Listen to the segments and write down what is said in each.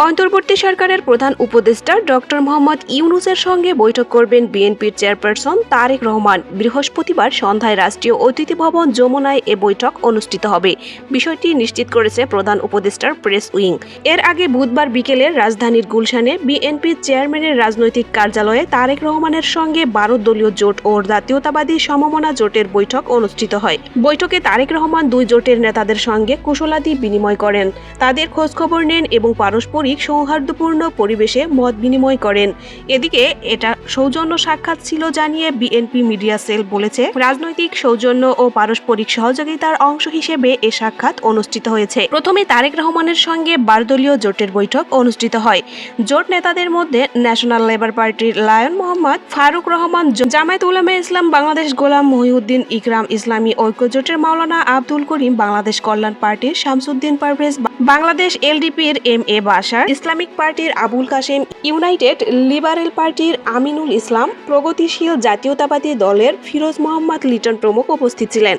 অন্তর্বর্তী সরকারের প্রধান উপদেষ্টা ডক্টর মোহাম্মদ ইউনূসের সঙ্গে বৈঠক করবেন বিএনপির চেয়ারপারসন তারেক রহমান। বৃহস্পতিবার সন্ধ্যায় রাষ্ট্রীয় অতিথি ভবন যমুনায় এ বৈঠক অনুষ্ঠিত হবে। বিষয়টি নিশ্চিত করেছে প্রধান উপদেষ্টার প্রেস উইং। এর আগে বুধবার বিকেলে রাজধানীর গুলশানে বিএনপির চেয়ারম্যানের রাজনৈতিক কার্যালয়ে তারেক রহমানের সঙ্গে 12 দলীয় জোট ও জাতীয়তাবাদী সমমনা জোটের বৈঠক অনুষ্ঠিত হয়। বৈঠকে তারেক রহমান দুই জোটের নেতাদের সঙ্গে কুশলাদি বিনিময় করেন, তাদের খোঁজখবর নেন এবং পারস্পরিক সৌহার্দ্যপূর্ণ পরিবেশে মত বিনিময় করেন। এদিকে এটা সৌজন্য সাক্ষাৎ ছিল জানিয়ে বিএনপি মিডিয়া সেল বলেছে, রাজনৈতিক সৌজন্য ও পারস্পরিক সহযোগিতার অংশ হিসেবে এ সাক্ষাৎ অনুষ্ঠিত হয়েছে। প্রথমে তারেক রহমানের সঙ্গে 12 দলীয় জোটের বৈঠক অনুষ্ঠিত হয়। জোট নেতাদের মধ্যে ন্যাশনাল লেবার পার্টির লায়ন মোহাম্মদ ফারুক রহমান, জামায়াত উলামায়ে ইসলাম বাংলাদেশ গোলাম মহিউদ্দিন, ইকরাম ইসলামী ঐক্য জোটের মাওলানা আব্দুল করিম, বাংলাদেশ কল্যাণ পার্টির শামসুদ্দিন পারভেজ, বাংলাদেশ এলডিপির এম.এ. বাশার, ইসলামিক পার্টির আবুল কাশেম, ইউনাইটেড লিবারেল পার্টির আমিনুল ইসলাম, প্রগতিশীল জাতীয়তাবাদী দলের ফিরোজ মোহাম্মদ লিটন প্রমুখ উপস্থিত ছিলেন।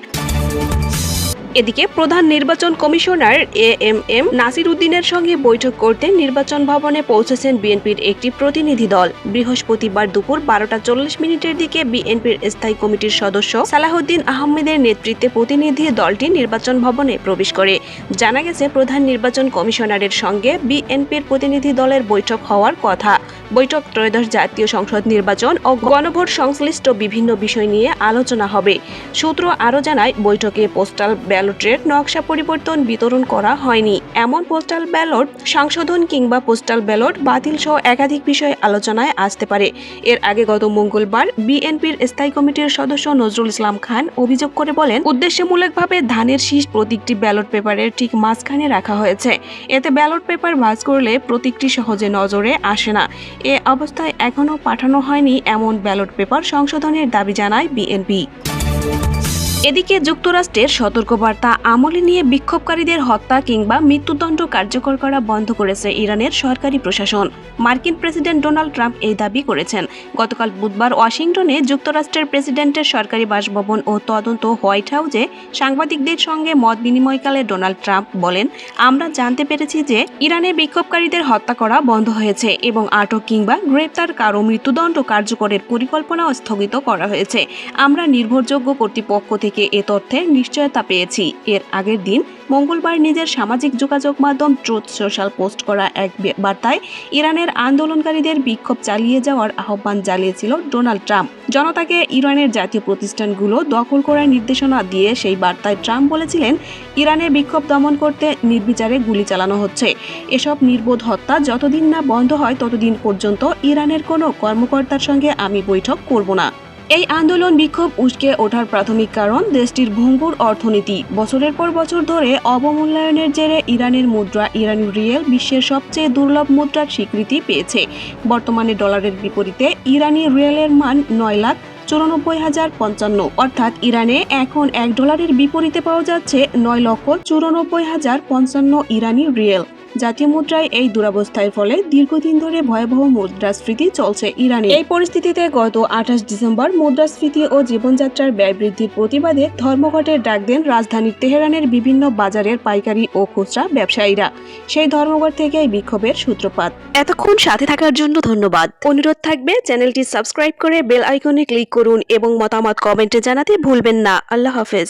এদিকে প্রধান নির্বাচন কমিশনার এএমএম নাসির উদ্দিনের সঙ্গে বৈঠক করতে নির্বাচন ভবনে পৌঁছেছেন বিএনপির একটি প্রতিনিধি দল। বৃহস্পতিবার দুপুর 12:40 দিকে বিএনপির স্থায়ী কমিটির সদস্য সালাহউদ্দিন আহমেদের নেতৃত্বে প্রতিনিধি দলটি নির্বাচন ভবনে প্রবেশ করে। জানা গেছে, প্রধান নির্বাচন কমিশনারের সঙ্গে বিএনপির প্রতিনিধি দলের বৈঠক হওয়ার কথা। বৈঠক ত্রয়োদশ জাতীয় সংসদ নির্বাচন ও গণভোট সংশ্লিষ্ট বিভিন্ন বিষয় নিয়ে আলোচনা হবে। সূত্র আরও জানায়, বৈঠকে পোস্টাল ব্যালটের নকশা পরিবর্তন বিতরণ করা হয়নি, এমন পোস্টাল ব্যালট সংশোধন কিংবা পোস্টাল ব্যালট বাতিল সহ একাধিক বিষয় আলোচনায় আসতে পারে। এর আগে গত মঙ্গলবার বিএনপির স্থায়ী কমিটির সদস্য নজরুল ইসলাম খান অভিযোগ করে বলেন, উদ্দেশ্যমূলকভাবে ধানের শীষ প্রতীকটি ব্যালট পেপারের ঠিক মাঝখানে রাখা হয়েছে। এতে ব্যালট পেপার ভাঁজ করলে প্রতীকটি সহজে নজরে আসে না। এ অবস্থায় এখনও পাঠানো হয়নি এমন ব্যালট পেপার সংশোধনের দাবি জানায় বিএনপি। এদিকে যুক্তরাষ্ট্রের সতর্কবার্তা আমলে নিয়ে বিক্ষোভকারীদের হত্যা কিংবা মৃত্যুদণ্ড কার্যকর করা বন্ধ করেছে ইরানের সরকারি প্রশাসন। মার্কিন প্রেসিডেন্ট ডোনাল্ড ট্রাম্প এই দাবি করেছেন। গতকাল বুধবার ওয়াশিংটনে যুক্তরাষ্ট্রের প্রেসিডেন্টের সরকারি বাসভবন ও তদন্ত হোয়াইট হাউসে সাংবাদিকদের সঙ্গে মত বিনিময়কালে ডোনাল্ড ট্রাম্প বলেন, আমরা জানতে পেরেছি যে ইরানে বিক্ষোভকারীদের হত্যা করা বন্ধ হয়েছে এবং আটক কিংবা গ্রেপ্তার কারো মৃত্যুদণ্ড কার্যকরের পরিকল্পনাও স্থগিত করা হয়েছে। আমরা নির্ভরযোগ্য কর্তৃপক্ষ থেকে এ তথ্যের নিশ্চয়তা পেয়েছি। এর আগের দিন মঙ্গলবার নিজের সামাজিক যোগাযোগ মাধ্যম ট্রুথ সোশ্যাল পোস্ট করা এক বার্তায় ইরানের আন্দোলনকারীদের বিক্ষোভ চালিয়ে যাওয়ার আহ্বান জানিয়েছিল ডোনাল্ড ট্রাম্প। জনতাকে ইরানের জাতীয় প্রতিষ্ঠানগুলো দখল করার নির্দেশনা দিয়ে সেই বার্তায় ট্রাম্প বলেছিলেন, ইরানে বিক্ষোভ দমন করতে নির্বিচারে গুলি চালানো হচ্ছে। এসব নির্বোধ হত্যা যতদিন না বন্ধ হয় ততদিন পর্যন্ত ইরানের কোনো কর্মকর্তার সঙ্গে আমি বৈঠক করব না। এই আন্দোলন বিক্ষোভ উস্কে ওঠার প্রাথমিক কারণ দেশটির ভঙ্গুর অর্থনীতি। বছরের পর বছর ধরে অবমূল্যায়নের জেরে ইরানের মুদ্রা ইরানি রিয়েল বিশ্বের সবচেয়ে দুর্লভ মুদ্রার স্বীকৃতি পেয়েছে। বর্তমানে ডলারের বিপরীতে ইরানি রিয়েলের মান 9,94,055, অর্থাৎ ইরানে এখন $1 বিপরীতে পাওয়া যাচ্ছে 9,94,055 ইরানি রিয়েল। জাতীয় মুদ্রায় এই দুরবস্থার ফলে দীর্ঘদিন ধরে ভয়াবহ মুদ্রাস্ফীতি চলছে ইরানে। এই পরিস্থিতিতে গত 28 ডিসেম্বর মুদ্রাস্ফীতি ও জীবনযাত্রার ব্যয় বৃদ্ধির প্রতিবাদে ধর্মঘটের ডাক দেন রাজধানীর তেহরানের বিভিন্ন বাজারের পাইকারি ও খুচরা ব্যবসায়ীরা। সেই ধর্মঘট থেকে এই বিক্ষোভের সূত্রপাত। এতক্ষণ সাথে থাকার জন্য ধন্যবাদ। অনুরোধ থাকবে চ্যানেলটি সাবস্ক্রাইব করে বেল আইকনে ক্লিক করুন এবং মতামত কমেন্টে জানাতে ভুলবেন না। আল্লাহ হাফেজ।